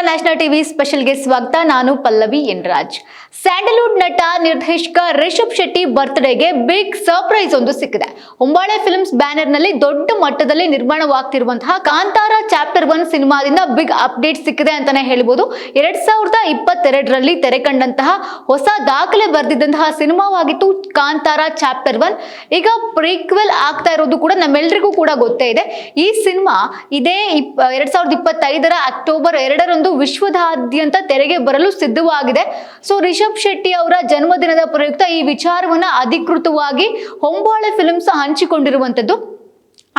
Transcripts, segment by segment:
National TV ಸ್ಪೆಷಲ್ಗೆ ಸ್ವಾಗತ. ನಾನು Pallavi N Raj. Sandalwood ನಟ ನಿರ್ದೇಶಕ ರಿಷಬ್ ಶೆಟ್ಟಿ ಬರ್ತ್ಡೇಗೆ ಬಿಗ್ ಸರ್ಪ್ರೈಸ್ ಒಂದು ಸಿಕ್ಕಿದೆ. ಹೊಂಬಾಳೆ ಫಿಲ್ಮ್ಸ್ ಬ್ಯಾನರ್ ನಲ್ಲಿ ದೊಡ್ಡ ಮಟ್ಟದಲ್ಲಿ ನಿರ್ಮಾಣವಾಗ್ತಿರುವಂತಹ ಕಾಂತಾರ ಚಾಪ್ಟರ್ 1 ಸಿನಿಮಾದಿಂದ ಬಿಗ್ ಅಪ್ಡೇಟ್ ಸಿಕ್ಕಿದೆ ಅಂತಾನೆ ಹೇಳ್ಬೋದು. 2022ರಲ್ಲಿ ತೆರೆ ಕಂಡಂತಹ ಹೊಸ ದಾಖಲೆ ಬರೆದಿದ್ದಂತಹ ಸಿನಿಮಾವಾಗಿತ್ತು ಕಾಂತಾರ ಚಾಪ್ಟರ್ 1. ಈಗ ಪ್ರೀಕ್ವೆಲ್ ಆಗ್ತಾ ಇರೋದು ಕೂಡ ನಮ್ಮೆಲ್ಲರಿಗೂ ಕೂಡ ಗೊತ್ತೇ ಇದೆ. ಈ ಸಿನಿಮಾ ಇದೇ 2025ರ ಅಕ್ಟೋಬರ್ 2ರಂದು ವಿಶ್ವದಾದ್ಯಂತ ತೆರೆಗೆ ಬರಲು ಸಿದ್ಧವಾಗಿದೆ. ಸೊ ರಿಷಬ್ ಶೆಟ್ಟಿ ಅವರ ಜನ್ಮದಿನದ ಪ್ರಯುಕ್ತ ಈ ವಿಚಾರವನ್ನ ಅಧಿಕೃತವಾಗಿ ಹೊಂಬಾಳೆ ಫಿಲ್ಮ್ಸ್ ಹಂಚಿಕೊಂಡಿರುವಂತದ್ದು.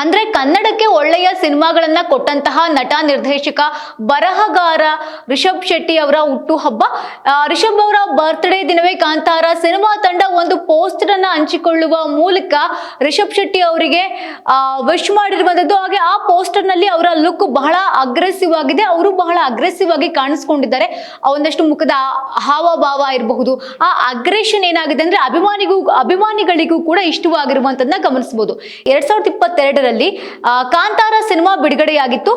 ಅಂದ್ರೆ ಕನ್ನಡಕ್ಕೆ ಒಳ್ಳೆಯ ಸಿನಿಮಾಗಳನ್ನ ಕೊಟ್ಟಂತಹ ನಟ ನಿರ್ದೇಶಕ ಬರಹಗಾರ ರಿಷಬ್ ಶೆಟ್ಟಿ ಅವರ ಹುಟ್ಟುಹಬ್ಬ. ರಿಷಬ್ ಅವರ ಬರ್ತ್ಡೇ ದಿನವೇ ಕಾಂತಾರ ಸಿನಿಮಾ ತಂಡ ಒಂದು ಪೋಸ್ಟರ್ ಅನ್ನ ಹಂಚಿಕೊಳ್ಳುವ ಮೂಲಕ ರಿಷಬ್ ಶೆಟ್ಟಿ ಅವರಿಗೆ ವಿಶ್ ಮಾಡಿರುವಂತದ್ದು. ಹಾಗೆ ಆ ಪೋಸ್ಟರ್ ನಲ್ಲಿ ಅವರ ಲುಕ್ ಬಹಳ ಅಗ್ರೆಸಿವ್ ಆಗಿದೆ. ಅವರು ಬಹಳ ಅಗ್ರೆಸಿವ್ ಆಗಿ ಕಾಣಿಸ್ಕೊಂಡಿದ್ದಾರೆ. ಒಂದಷ್ಟು ಮುಖದ ಹಾವಭಾವ ಇರಬಹುದು. ಆ ಅಗ್ರೆಷನ್ ಏನಾಗಿದೆ ಅಂದ್ರೆ ಅಭಿಮಾನಿಗಳಿಗೂ ಕೂಡ ಇಷ್ಟವಾಗಿರುವಂತದನ್ನ ಗಮನಿಸಬಹುದು. 2022 ಕಾಂತಾರ ಸಿನಿಮಾ ಬಿಡುಗಡೆಯಾಗಿತ್ತು.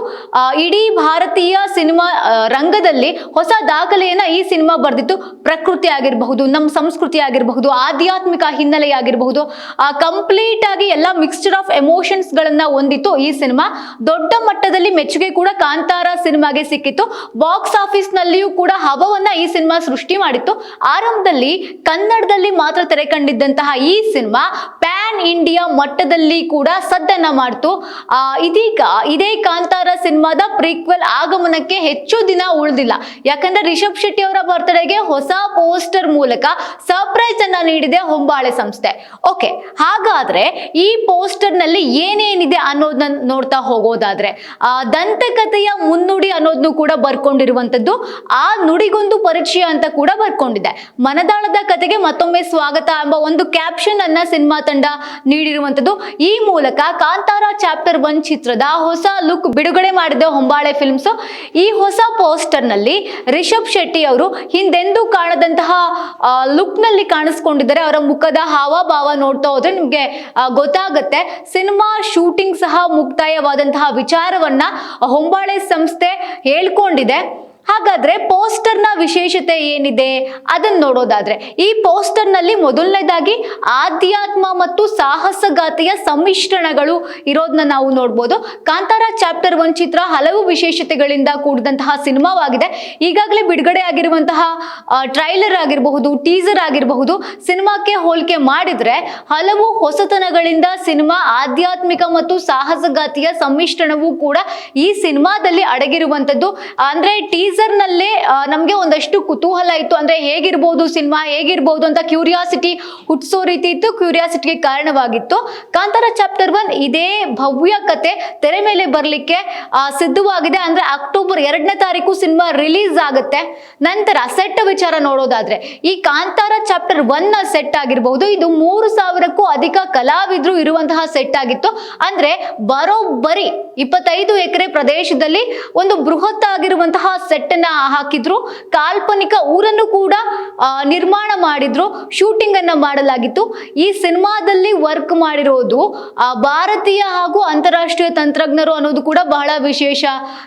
ಇಡೀ ಭಾರತೀಯ ಸಿನಿಮಾ ರಂಗದಲ್ಲಿ ಹೊಸ ದಾಖಲೆಯನ್ನ ಈ ಸಿನಿಮಾ ಬರೆದಿತ್ತು. ಪ್ರಕೃತಿ ಆಗಿರಬಹುದು, ನಮ್ಮ ಸಂಸ್ಕೃತಿ ಆಗಿರಬಹುದು, ಆಧ್ಯಾತ್ಮಿಕ ಹಿನ್ನೆಲೆ ಆಗಿರಬಹುದು, ಕಂಪ್ಲೀಟ್ ಆಗಿ ಎಲ್ಲ ಮಿಕ್ಸ್ಚರ್ ಆಫ್ ಎಮೋಷನ್ಸ್ ಗಳನ್ನ ಹೊಂದಿತ್ತು ಈ ಸಿನಿಮಾ. ದೊಡ್ಡ ಮಟ್ಟದಲ್ಲಿ ಮೆಚ್ಚುಗೆ ಕೂಡ ಕಾಂತಾರ ಸಿನಿಮಾಗೆ ಸಿಕ್ಕಿತ್ತು. ಬಾಕ್ಸ್ ಆಫೀಸ್ ನಲ್ಲಿಯೂ ಕೂಡ ಹಬವನ್ನ ಈ ಸಿನಿಮಾ ಸೃಷ್ಟಿ ಮಾಡಿತ್ತು. ಆರಂಭದಲ್ಲಿ ಕನ್ನಡದಲ್ಲಿ ಮಾತ್ರ ತೆರೆ ಕಂಡಿದ್ದಂತಹ ಈ ಸಿನಿಮಾ ಪ್ಯಾನ್ ಇಂಡಿಯಾ ಮಟ್ಟದಲ್ಲಿ ಕೂಡ ಸದ್ದನ್ನ ಮಾಡ್ತು. ಇದೀಗ ಇದೇ ಕಾಂತಾರ ಸಿನಿಮಾದ ಪ್ರೀಕ್ವೆಲ್ ಆಗಮನಕ್ಕೆ ಹೆಚ್ಚು ದಿನ ಉಳಿದಿಲ್ಲ. ಯಾಕಂದ್ರೆ ರಿಷಬ್ ಶೆಟ್ಟಿ ಅವರ ಬರ್ತ್ಡೇಗೆ ಹೊಸ ಪೋಸ್ಟರ್ ಮೂಲಕ ಸರ್ಪ್ರೈಸ್ ಅನ್ನ ನೀಡಿದೆ ಹೊಂಬಾಳೆ ಸಂಸ್ಥೆ. ಓಕೆ, ಹಾಗಾದ್ರೆ ಈ ಪೋಸ್ಟರ್ ನಲ್ಲಿ ಏನೇನಿದೆ ಅನ್ನೋದನ್ನ ನೋಡ್ತಾ ಹೋಗೋದಾದ್ರೆ ದಂತಕಥೆಯ ಮುನ್ನುಡಿ ಅನ್ನೋದನ್ನು ಕೂಡ ಬರ್ಕೊಂಡಿರುವಂತದ್ದು. ಆ ನುಡಿಗೊಂದು ಪರಿಚಯ ಅಂತ ಕೂಡ ಬರ್ಕೊಂಡಿದೆ. ಮನದಾಳದ ಕಥೆಗೆ ಮತ್ತೊಮ್ಮೆ ಸ್ವಾಗತ ಎಂಬ ಒಂದು ಕ್ಯಾಪ್ಷನ್ ಅನ್ನ ಸಿನಿಮಾ ತಂಡ ನೀಡಿರುವಂತದ್ದು. ಈ ಮೂಲಕ ಕಾಂತಾರ ಚಾಪ್ಟರ್ 1 ಚಿತ್ರದ ಹೊಸ ಲುಕ್ ಬಿಡುಗಡೆ ಮಾಡಿದೆ ಹೊಂಬಾಳೆ ಫಿಲ್ಮ್ಸ್. ಈ ಹೊಸ ಪೋಸ್ಟರ್ ನಲ್ಲಿ ರಿಷಬ್ ಶೆಟ್ಟಿ ಅವರು ಹಿಂದೆಂದೂ ಕಾಣದಂತಹ ಲುಕ್ ನಲ್ಲಿ ಕಾಣಿಸ್ಕೊಂಡಿದ್ದಾರೆ. ಅವರ ಮುಖದ ಹಾವಭಾವ ನೋಡ್ತಾ ಹೋದ್ರೆ ನಿಮ್ಗೆ ಗೊತ್ತಾಗುತ್ತೆ. ಸಿನಿಮಾ ಶೂಟಿಂಗ್ ಸಹ ಮುಕ್ತಾಯವಾದಂತಹ ವಿಚಾರವನ್ನ ಹೊಂಬಾಳೆ ಸಂಸ್ಥೆ ಹೇಳ್ಕೊಂಡಿದೆ. ಹಾಗಾದ್ರೆ ಪೋಸ್ಟರ್ ನ ವಿಶೇಷತೆ ಏನಿದೆ ಅದನ್ನ ನೋಡೋದಾದ್ರೆ ಈ ಪೋಸ್ಟರ್ ನಲ್ಲಿ ಮೊದಲನೇದಾಗಿ ಆಧ್ಯಾತ್ಮ ಮತ್ತು ಸಾಹಸಗಾಥೆಯ ಸಮ್ಮಿಶ್ರಣಗಳು ಇರೋದನ್ನ ನಾವು ನೋಡ್ಬೋದು. ಕಾಂತಾರ ಚಾಪ್ಟರ್ 1 ಚಿತ್ರ ಹಲವು ವಿಶೇಷತೆಗಳಿಂದ ಕೂಡಿದಂತಹ ಸಿನಿಮಾವಾಗಿದೆ. ಈಗಾಗಲೇ ಬಿಡುಗಡೆ ಆಗಿರುವಂತಹ ಟ್ರೈಲರ್ ಆಗಿರಬಹುದು, ಟೀಸರ್ ಆಗಿರಬಹುದು, ಸಿನಿಮಾಕ್ಕೆ ಹೋಲಿಕೆ ಮಾಡಿದ್ರೆ ಹಲವು ಹೊಸತನಗಳಿಂದ ಸಿನಿಮಾ ಆಧ್ಯಾತ್ಮಿಕ ಮತ್ತು ಸಾಹಸಗಾಥೆಯ ಸಮ್ಮಿಶ್ರಣವೂ ಕೂಡ ಈ ಸಿನಿಮಾದಲ್ಲಿ ಅಡಗಿರುವಂತದ್ದು. ಅಂದ್ರೆ ಟೀಸರ್ ನಲ್ಲೇ ನಮ್ಗೆ ಒಂದಷ್ಟು ಕುತೂಹಲ ಇತ್ತು. ಅಂದ್ರೆ ಹೇಗಿರ್ಬೋದು ಸಿನಿಮಾ, ಹೇಗಿರ್ಬೋದು ಅಂತ ಕ್ಯೂರಿಯಾಸಿಟಿ ಹುಟ್ಟಿಸೋ ರೀತಿ ಇತ್ತು. ಕ್ಯೂರಿಯಾಸಿಟಿಗೆ ಕಾರಣವಾಗಿತ್ತು. ಕಾಂತಾರ ಚಾಪ್ಟರ್ 1 ಇದೇ ಭವ್ಯ ಕತೆ ತೆರೆ ಮೇಲೆ ಬರ್ಲಿಕ್ಕೆ ಸಿದ್ಧವಾಗಿದೆ. ಅಂದ್ರೆ ಅಕ್ಟೋಬರ್ 2ನೇ ತಾರೀಕು ಸಿನಿಮಾ ರಿಲೀಸ್ ಆಗುತ್ತೆ. ನಂತರ ಸೆಟ್ ವಿಚಾರ ನೋಡೋದಾದ್ರೆ ಈ ಕಾಂತಾರ ಚಾಪ್ಟರ್ 1 ನ ಸೆಟ್ ಆಗಿರಬಹುದು. ಇದು 3000ಕ್ಕೂ ಅಧಿಕ ಕಲಾವಿದರು ಇರುವಂತಹ ಸೆಟ್ ಆಗಿತ್ತು. ಅಂದ್ರೆ ಬರೋಬ್ಬರಿ 25 ಎಕರೆ ಪ್ರದೇಶದಲ್ಲಿ ಒಂದು ಬೃಹತ್ ಆಗಿರುವಂತಹ ಸೆಟ್ ಅನ್ನ ಹಾಕಿದ್ರು. ಕಾಲ್ಪನಿಕ ಊರನ್ನು ಕೂಡ ನಿರ್ಮಾಣ ಮಾಡಿದ್ರು. ಶೂಟಿಂಗ್ ಅನ್ನ ಮಾಡಲಾಗಿತ್ತು. ಈ ಸಿನಿಮಾದಲ್ಲಿ ವರ್ಕ್ ಮಾಡಿರೋದು ಭಾರತೀಯ ಹಾಗೂ ಅಂತಾರಾಷ್ಟ್ರೀಯ ತಂತ್ರಜ್ಞರು ಅನ್ನೋದು ಕೂಡ ಬಹಳ ವಿಶೇಷ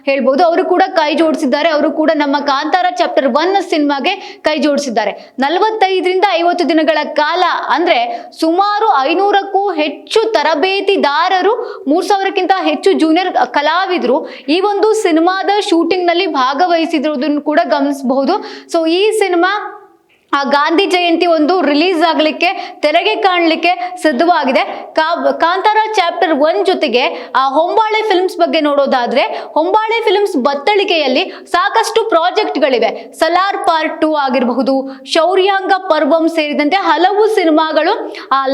ಹೇಳ್ಬೋದು. ಅವರು ಕೂಡ ಕೈ ಜೋಡಿಸಿದ್ದಾರೆ. ಅವರು ಕೂಡ ನಮ್ಮ ಕಾಂತಾರ ಚಾಪ್ಟರ್ 1 ಸಿನಿಮಾಗೆ ಕೈ ಜೋಡಿಸಿದ್ದಾರೆ. 45ರಿಂದ 50 ದಿನಗಳ ಕಾಲ ಅಂದ್ರೆ ಸುಮಾರು 500ಕ್ಕೂ ಹೆಚ್ಚು ತರಬೇತಿದಾರರು, 3000ಕ್ಕಿಂತ ಹೆಚ್ಚು ಜೂನಿಯರ್ ಕಲಾವಿದರು ಈ ಒಂದು ಸಿನಿಮಾದ ಶೂಟಿಂಗ್ ನಲ್ಲಿ ಭಾಗವಹಿಸಿರೋದನ್ನು ಕೂಡ ಗಮನಿಸಬಹುದು. ಸೊ ಈ ಸಿನಿಮಾ ಗಾಂಧಿ ಜಯಂತಿ ಒಂದು ರಿಲೀಸ್ ಆಗ್ಲಿಕ್ಕೆ, ತೆರೆಗೆ ಕಾಣಲಿಕ್ಕೆ ಸಿದ್ಧವಾಗಿದೆ. ಕಾಂತಾರ ಚಾಪ್ಟರ್ 1 ಜೊತೆಗೆ ಹೊಂಬಾಳೆ ಫಿಲ್ಮ್ಸ್ ಬಗ್ಗೆ ನೋಡೋದಾದ್ರೆ ಹೊಂಬಾಳೆ ಫಿಲ್ಮ್ಸ್ ಬತ್ತಳಿಕೆಯಲ್ಲಿ ಸಾಕಷ್ಟು ಪ್ರಾಜೆಕ್ಟ್ಗಳಿವೆ. ಸಲಾರ್ ಪಾರ್ಟ್ 2 ಆಗಿರಬಹುದು, ಶೌರ್ಯಾಂಗ ಪರ್ವಂ ಸೇರಿದಂತೆ ಹಲವು ಸಿನಿಮಾಗಳು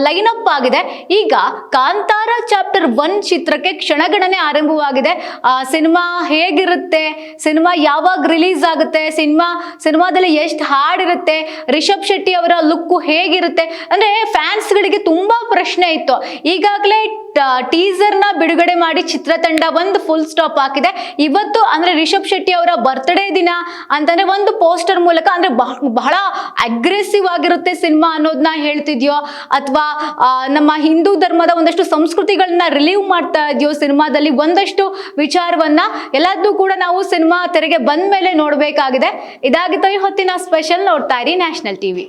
ಲೈನ್ ಅಪ್ ಆಗಿದೆ. ಈಗ ಕಾಂತಾರ ಚಾಪ್ಟರ್ 1 ಚಿತ್ರಕ್ಕೆ ಕ್ಷಣಗಣನೆ ಆರಂಭವಾಗಿದೆ. ಸಿನಿಮಾ ಹೇಗಿರುತ್ತೆ, ಸಿನಿಮಾ ಯಾವಾಗ ರಿಲೀಸ್ ಆಗುತ್ತೆ, ಸಿನಿಮಾದಲ್ಲಿ ಎಷ್ಟು ಹಾಡಿರುತ್ತೆ, ರಿಷಬ್ ಶೆಟ್ಟಿ ಅವರ ಲುಕ್ ಹೇಗಿರುತ್ತೆ ಅಂದ್ರೆ ಫ್ಯಾನ್ಸ್ ಗಳಿಗೆ ತುಂಬಾ ಪ್ರಶ್ನೆ ಇತ್ತು. ಈಗಾಗಲೇ ಟೀಸರ್ ನ ಬಿಡುಗಡೆ ಮಾಡಿ ಚಿತ್ರತಂಡ ಒಂದು ಫುಲ್ ಸ್ಟಾಪ್ ಹಾಕಿದೆ. ಇವತ್ತು ಅಂದ್ರೆ ರಿಷಬ್ ಶೆಟ್ಟಿ ಅವರ ಬರ್ತ್ಡೇ ದಿನ ಅಂತಂದ್ರೆ ಒಂದು ಪೋಸ್ಟರ್ ಮೂಲಕ ಅಂದ್ರೆ ಬಹಳ ಅಗ್ರೆಸಿವ್ ಆಗಿರುತ್ತೆ ಸಿನಿಮಾ ಅನ್ನೋದನ್ನ ಹೇಳ್ತಿದ್ಯೋ, ಅಥವಾ ನಮ್ಮ ಹಿಂದೂ ಧರ್ಮದ ಒಂದಷ್ಟು ಸಂಸ್ಕೃತಿಗಳನ್ನ ರಿಲೀವ್ ಮಾಡ್ತಾ ಇದೆಯೋ ಸಿನಿಮಾದಲ್ಲಿ, ಒಂದಷ್ಟು ವಿಚಾರವನ್ನ ಎಲ್ಲದನ್ನೂ ಕೂಡ ನಾವು ಸಿನಿಮಾ ತೆರೆಗೆ ಬಂದ ಮೇಲೆ ನೋಡ್ಬೇಕಾಗಿದೆ. ಇದಾಗಿತ್ತು ಈ ಹೊತ್ತಿನ ಸ್ಪೆಷಲ್. ನೋಡ್ತಾ ಇರಿ ನ್ಯಾಷನಲ್ ಟಿವಿ.